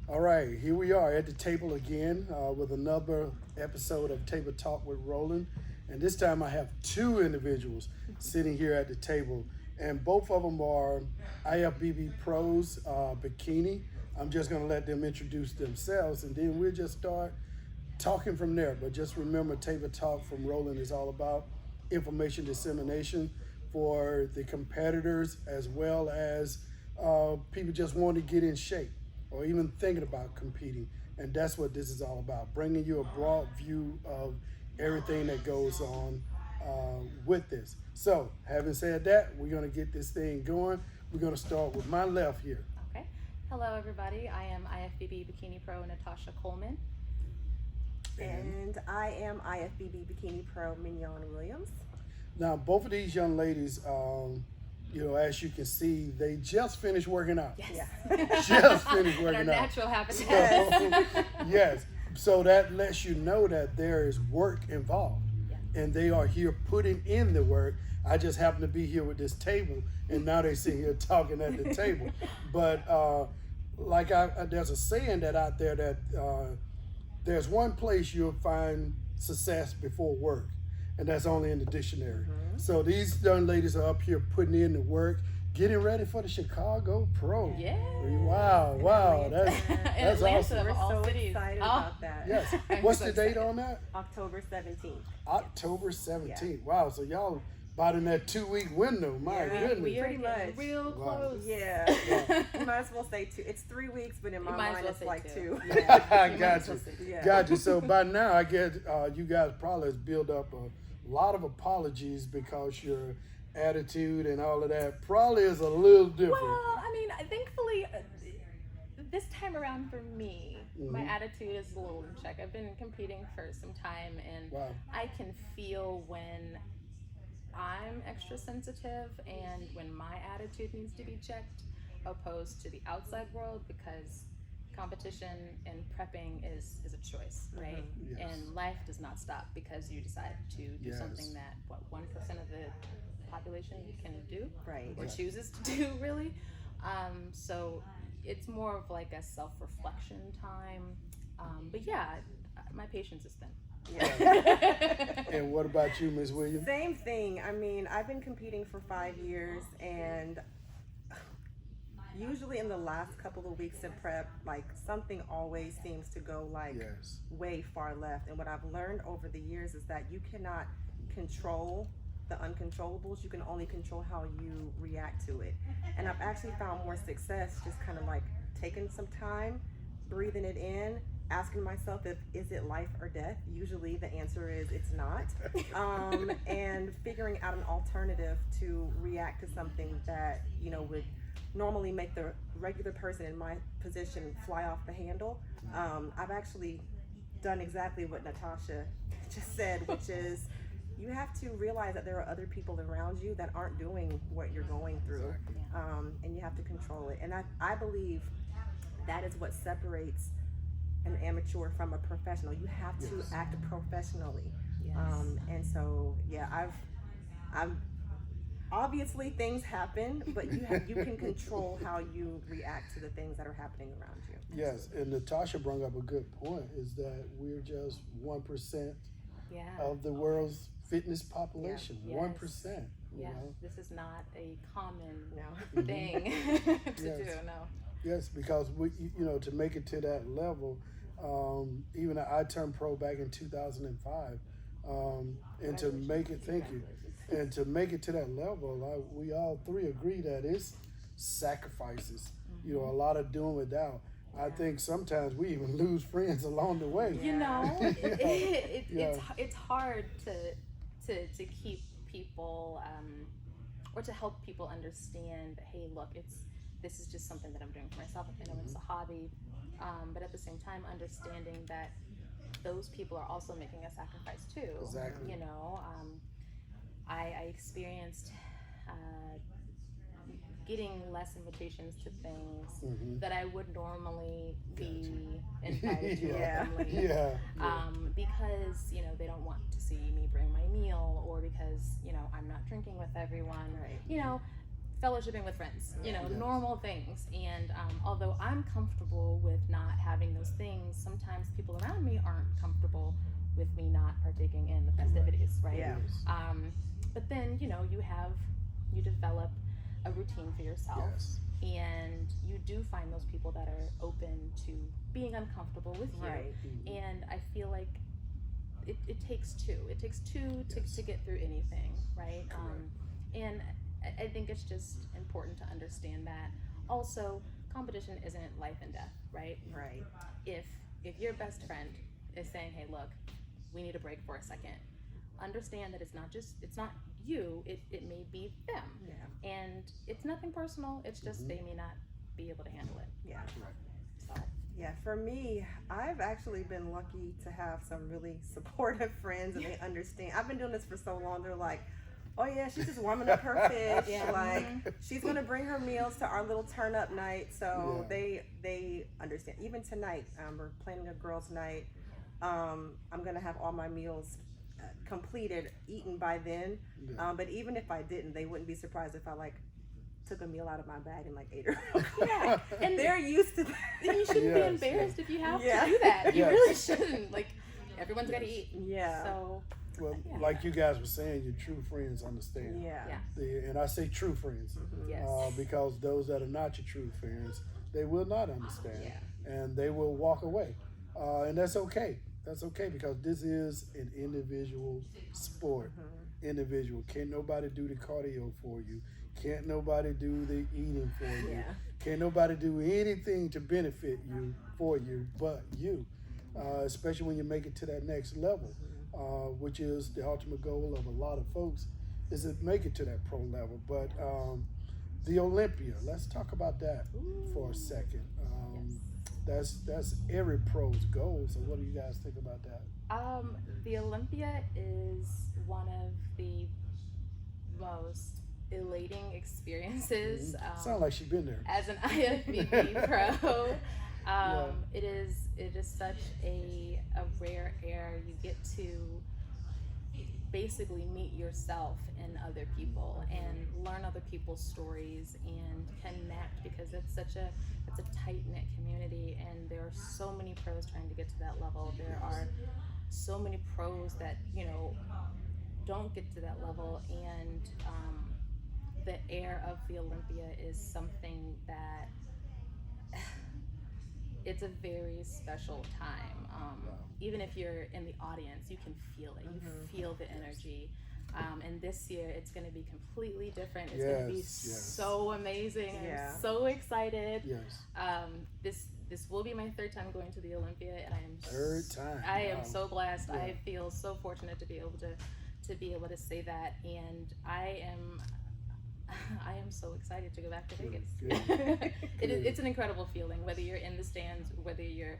All right, here we are at the table again with another episode of Table Talk with Roland. And this time I have two individuals sitting here at the table, and both of them are IFBB Pros Bikini. I'm just going to let them introduce themselves, and then we'll just start talking from there. But just remember, Table Talk from Roland is all about information dissemination for the competitors, as well as people just want to get in shape or even thinking about competing. And that's what this is all about, bringing you a broad view of everything that goes on with this. So, having said that, we're going to get this thing going. We're going to start with my left here. Okay. Hello, everybody. I am IFBB Bikini Pro Natoshia Coleman. And I am IFBB Bikini Pro MIgnon Williams. Now, both of these young ladies, as you can see, they just finished working out. Yes. Yeah. Just finished working In our out. natural habitat. So, yes. So that lets you know that there is work involved. Yeah. And they are here putting in the work. I just happen to be here with this table, and now they sit here talking at the table. But there's a saying that out there that there's one place you'll find success before work, and that's only in the dictionary. Mm-hmm. So these young ladies are up here putting in the work, getting ready for the Chicago Pro. Yeah. Wow, that's Atlanta, awesome. of We're all so cities. excited Oh. about that. Yes. I'm What's so the date excited. on that? October 17th. October 17th. Wow, so y'all about in that 2-week window. My Yeah, goodness. We are Pretty getting much. real Wow. close. Yeah. You might as well say 2. It's 3 weeks, but in my You might as mind well it's say like 2. 2. Yeah. I You might got as well you. say Yeah. Got you. So by now, I guess you guys probably has built up a lot of apologies because your attitude and all of that probably is a little different. Well, I mean, thankfully, this time around for me, my Mhm. attitude is a little in check. I've been competing for some time, and Wow. I can feel when I'm extra sensitive and when my attitude needs to be checked, opposed to the outside world, because competition and prepping is a choice, right? Yes. And life does not stop because you decide to do Yes. something that 1% of the population can do Right. or chooses to do, really. So it's more of like a self-reflection time. But yeah, my patience is thin. Yeah. And what about you, Ms. Williams? Same thing. I mean, I've been competing for 5 years, and usually in the last couple of weeks of prep, like something always seems to go like Yes. way far left. And what I've learned over the years is that you cannot control the uncontrollables. You can only control how you react to it. And I've actually found more success just kind of like taking some time, breathing it in, asking myself is it life or death? Usually the answer is it's not. And figuring out an alternative to react to something that, would normally make the regular person in my position fly off the handle. I've actually done exactly what Natoshia just said, which is you have to realize that there are other people around you that aren't doing what you're going through, and you have to control it. And I believe that is what separates an amateur from a professional. You have to Yes. act professionally. Yes. And so, yeah, I've obviously things happen, but you can control how you react to the things that are happening around you. Yes, and Natasha brought up a good point, is that we're just 1% Yeah. of the world's fitness population. Yeah. 1%. You Yeah, know? this is not a common No. thing to Yes. do. No. Yes, because to make it to that level, even I turned pro back in 2005, and to make it, thank you, and to make it to that level, we all three agree that it's sacrifices. A lot of doing without. I think sometimes we even lose friends along the way. You know, Yeah. it's hard to keep people or to help people understand that, hey, look, this is just something that I'm doing for myself. I know it's a hobby, but at the same time, understanding that those people are also making a sacrifice too. Exactly. I experienced getting less invitations to things that I would normally be invited to Yeah. openly. Yeah. Because they don't want to see me bring my meal, or because I'm not drinking with everyone. Right. fellowshipping with friends, you know, Yes. normal things. And although I'm comfortable with not having those things, sometimes people around me aren't comfortable with me not partaking in the festivities, right? Yeah. Yes. But then, you know, you develop a routine for yourself. Yes. And you do find those people that are open to being uncomfortable with you. Right. And I feel like it takes two. It takes two Yes. to get through anything, right? Correct. And I think it's just important to understand that. Also, competition isn't life and death, right? Right. If your best friend is saying, "Hey, look, we need a break for a second," understand that it's not you. It may be them, Yeah. and it's nothing personal. It's just they may not be able to handle it. Yeah. So Yeah, for me, I've actually been lucky to have some really supportive friends, and they understand. I've been doing this for so long. They're like, "Oh yeah, she's just warming up her fish. Yeah. Like she's gonna bring her meals to our little turn up night." So Yeah. they understand. Even tonight, we're planning a girls' night. I'm gonna have all my meals completed, eaten by then. Yeah. But even if I didn't, they wouldn't be surprised if I like took a meal out of my bag and like ate her. yeah, and They're used to that. you shouldn't be Yes, embarrassed if you have Yeah. to do that. You Yes. really shouldn't. Like everyone's got to eat. Yeah. So Well, Yeah. like you guys were saying, your true friends understand. Yeah. And I say true friends yes. because those that are not your true friends, they will not understand, Yeah. and they will walk away, and that's okay. That's okay because this is an individual sport. Individual. Can't nobody do the cardio for you. Can't nobody do the eating for you. Yeah. Can't nobody do anything to benefit you for you but you, especially when you make it to that next level, which is the ultimate goal of a lot of folks, is to make it to that pro level. But the Olympia, let's talk about that for a second. That's every pro's goal. So what do you guys think about that? The Olympia is one of the most elating experiences. Sound like she's been there. As an IFBB pro, Yeah. it is such a rare air. You get to basically meet yourself and other people and learn other people's stories and connect, because it's a tight-knit community, and there are so many pros trying to get to that level. There are so many pros that, you know, don't get to that level, and the air of the Olympia is something that it's a very special time. Even if you're in the audience, you can feel it. You feel the energy. And this year, it's going to be completely different. It's going to be so amazing. Yeah. I'm so excited. Yes. This will be my third time going to the Olympia, and I am Third time. I am Wow. so blessed. Yeah. I feel so fortunate to be able to say that, and I am so excited to go back to Vegas. Good. It's an incredible feeling, whether you're in the stands, whether you're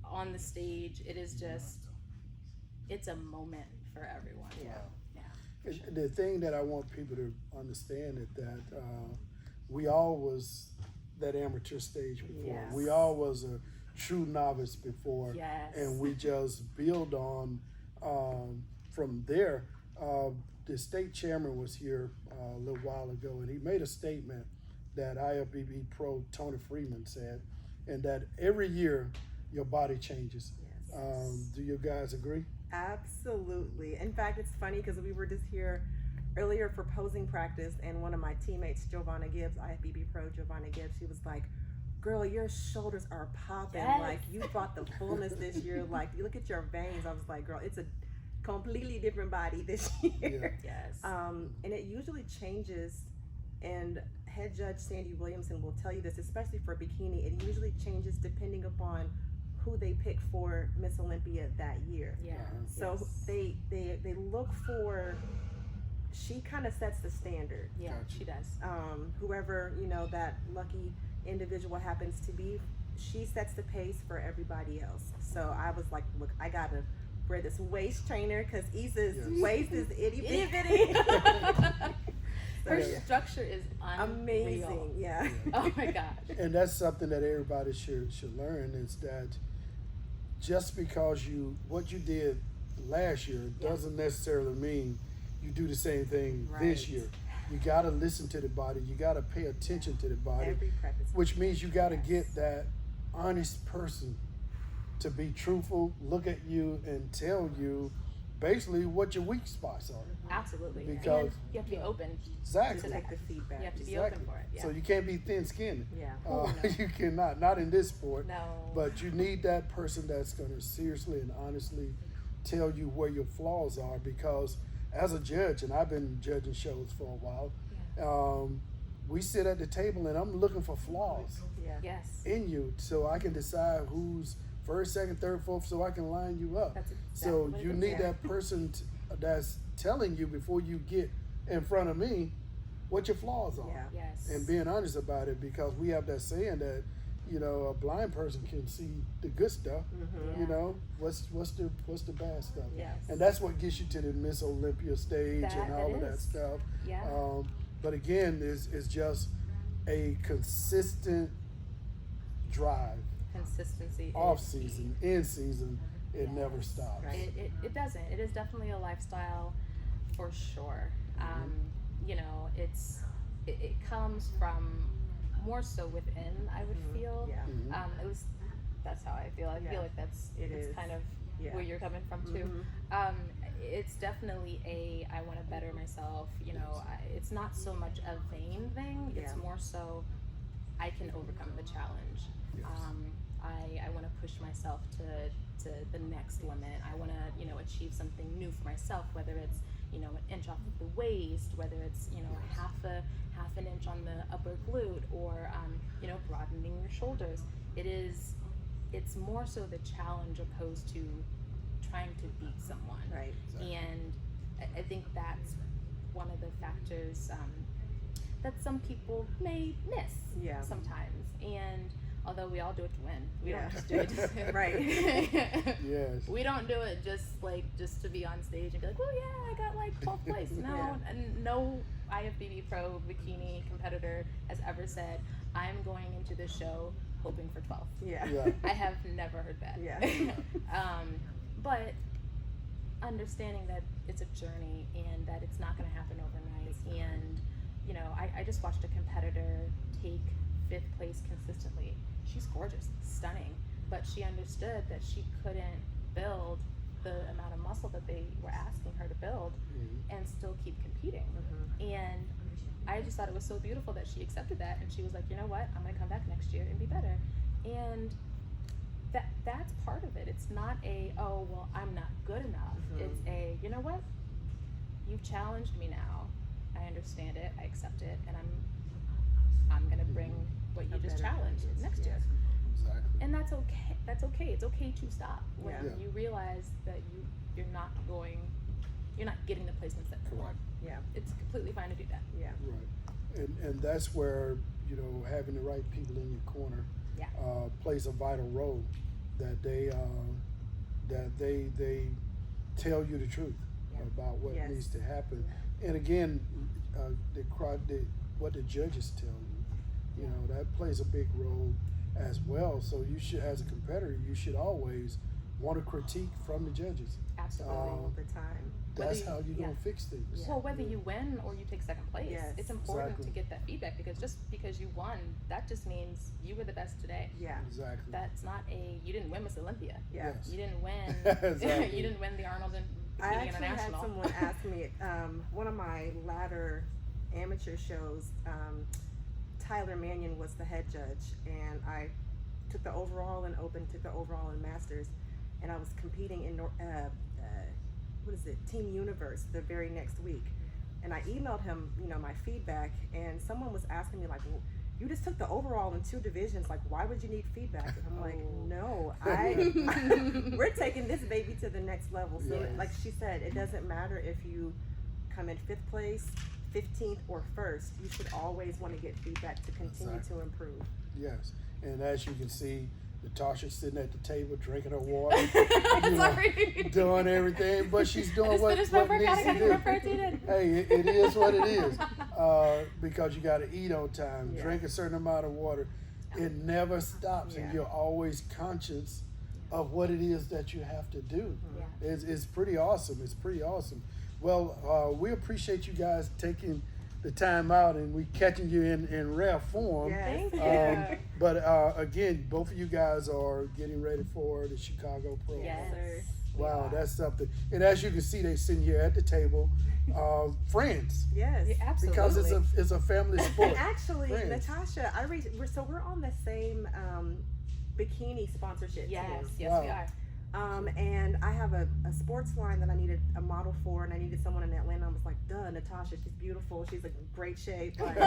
on the stage. It is just, it's a moment for everyone. Yeah. The thing that I want people to understand is that we all was that amateur stage before. Yes. We all was a true novice before. Yes. And we just build on from there. The state chairman was here a little while ago, and he made a statement that IFBB Pro Tony Freeman said, and that every year your body changes. Yes. Do you guys agree? Absolutely. In fact, it's funny because we were just here earlier for posing practice, and one of my teammates, Giovanna Gibbs, IFBB Pro Giovanna Gibbs, she was like, "Girl, your shoulders are popping. Yes. Like you brought the fullness this year. Like you look at your veins." I was like, "Girl, it's a completely different body this year." Yes. And it usually changes, and head judge Sandy Williamson will tell you this, especially for bikini. It usually changes depending upon who they pick for Miss Olympia that year. Yeah. So Yes. they look for, she kind of sets the standard. Yeah, Gotcha. she does. Whoever, you know, that lucky individual happens to be, she sets the pace for everybody else. So I was like, look, I gotta wear this waist trainer because Issa's Yes. waist is itty Itty bitty. bitty. Her Yeah. structure is unreal. Amazing, yeah. Oh my gosh. And that's something that everybody should learn, is that just because what you did last year doesn't necessarily mean you do the same thing this Right. year. You got to listen to the body. You got to pay attention to the body, Every prep is which means you got to Yes. get that honest person to be truthful, look at you, and tell you basically what your weak spots are. Absolutely. Because- and you have to be open. Exactly. to take the feedback. You have to be Exactly. open for it. Yeah. So you can't be thin-skinned. Yeah. Oh, no. You cannot, not in this sport. No. But you need that person that's going to seriously and honestly tell you where your flaws are, because as a judge, and I've been judging shows for a while, we sit at the table and I'm looking for flaws Yeah. Yes. in you so I can decide who's first, second, third, fourth, so I can line you up. That's exactly So what it you is. need Yeah. that person that's telling you before you get in front of me what your flaws are. Yeah. Yes. And being honest about it, because we have that saying that, a blind person can see the good stuff. Mm-hmm. You know, what's the bad stuff? Yes. And that's what gets you to the Miss Olympia stage and all of that is. stuff. Yeah. But again, it's just a consistent drive, Consistency. off is season, key. in season, it Yes. never stops. Right. It doesn't. It is definitely a lifestyle, for sure. It comes from more so within. I would feel. Yeah. Mhm. At least that's how I feel. I Yeah. feel like that's It it's is. kind of Yeah. where you're coming from too. Mhm. It's definitely I want to better myself. It's not so much a vain thing. It's Yeah. more so I can overcome the challenge. Yes. I want to push myself to the next limit. I want to achieve something new for myself, whether it's an inch off of the waist, whether it's half an inch on the upper glute, or broadening your shoulders. It's more so the challenge opposed to trying to beat someone. Right. And I think that's one of the factors that some people may miss Yeah. sometimes. And although we all do it to win, we Yeah. don't just do it to Right. Yes. We don't do it just to be on stage and be like, well, yeah, I got like 12th place. No, Yeah. and no IFBB Pro Bikini competitor has ever said, I'm going into this show hoping for 12th. Yeah. Yeah. I have never heard that. Yeah. But understanding that it's a journey and that it's not going to happen overnight. And, I just watched a competitor take 5th place consistently. She's gorgeous, stunning, but she understood that she couldn't build the amount of muscle that they were asking her to build Mhm. and still keep competing. Mhm. And I just thought it was so beautiful that she accepted that, and she was like, you know what, I'm gonna come back next year and be better. And that's part of it. It's not oh well, I'm not good enough. Mhm. It's you know what, you've challenged me now. I understand it, I accept it, and I'm gonna bring what you A just better challenged practice, next yes. year. Exactly. And that's okay. That's okay. It's okay to stop when Yeah. Yeah. you realize that you're not getting the placements that you want. Yeah. It's completely fine to do that. Yeah. Right. And that's where, having the right people in your corner Yeah. plays a vital role, that they tell you the truth Yeah. about what Yes. needs to happen. And again, what the judges tell you, that plays a big role as well. So you should, as a competitor, you should always want a critique from the judges. Absolutely. All the time. That's Whether how you- you're gonna yeah. fix things. Yeah. Well, whether you win or you take 2nd place, Yes. it's important Exactly. to get that feedback, because just because you won, that just means you were the best today. Yeah. Exactly. That's not you didn't win Miss Olympia. Yeah. Yes. You didn't win. Exactly. You didn't win the Arnold and I Bikini actually had International. someone ask me, one of my latter amateur shows, Tyler MIgnon was the head judge, and I took the overall in Open, took the overall in Masters, and I was competing in Team Universe the very next week. And I emailed him, my feedback, and someone was asking me like, well, you just took the overall in 2 divisions, like why would you need feedback? And I'm like, Oh. no, we're taking this baby to the next level. So Yes. like she said, it doesn't matter if you come in 5th place, 15th, or 1st, you should always want to get feedback to continue Exactly. to improve. Yes. And as you can see, Natasha sitting at the table drinking her water, Sorry. doing everything, but she's I doing just what finished my needs workout. I to gotta get my do. protein in. Hey, it is what it is, because you got to eat on time, Yeah. drink a certain amount of water. It never stops, Yeah. and you're always conscious of what it is that you have to do. Yeah. It's pretty awesome. It's pretty awesome. Well, we appreciate you guys taking the time out, and we catching you in rare form. Yes. Thank you. But again, both of you guys are getting ready for the Chicago Pro. Yes. sir. Wow, We are. that's something. And as you can see, they sitting here at the table, friends, Yes. Yeah, absolutely. because it's a family sport. And actually, Friends. Natasha, we're on the same bikini sponsorship Yes, team. yes, Wow. we are. And I have a sports line that I needed a model for, and I needed someone in Atlanta. I was like, duh, Natasha, she's beautiful, she's in great shape. Like,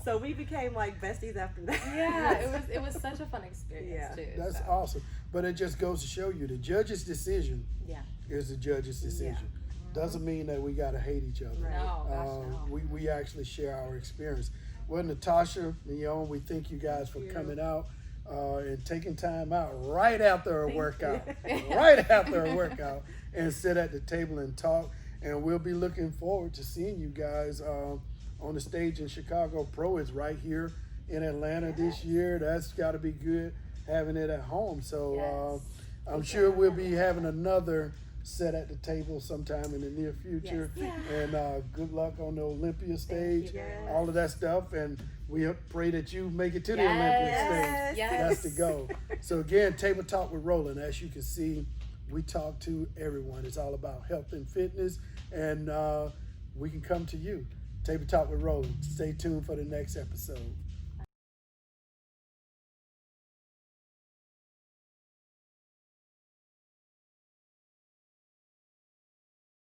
so we became like besties after that. Yeah, it was such a fun experience Yeah. too. That's so. awesome. But it just goes to show you the judge's decision Yeah. is the judge's decision. Doesn't mean that we gotta hate each other. Right. No, gosh, no. We actually share our experience. Well, Natasha, MIgnon, we thank you guys for you. coming out and taking time out right after a Thank workout, you. right after a workout, and sit at the table and talk. And we'll be looking forward to seeing you guys on the stage in Chicago Pro. It's right here in Atlanta this year. That's got to be good having it at home. So Yes. I'm sure we'll be having another set at the table sometime in the near future. Yes. And good luck on the Olympia stage, Yes. all of that stuff. And we pray that you make it to the Yes. Olympic stage. Yes. That's the goal. So again, Table Talk with Roland. As you can see, we talk to everyone. It's all about health and fitness, and we can come to you. Table Talk with Roland. Stay tuned for the next episode.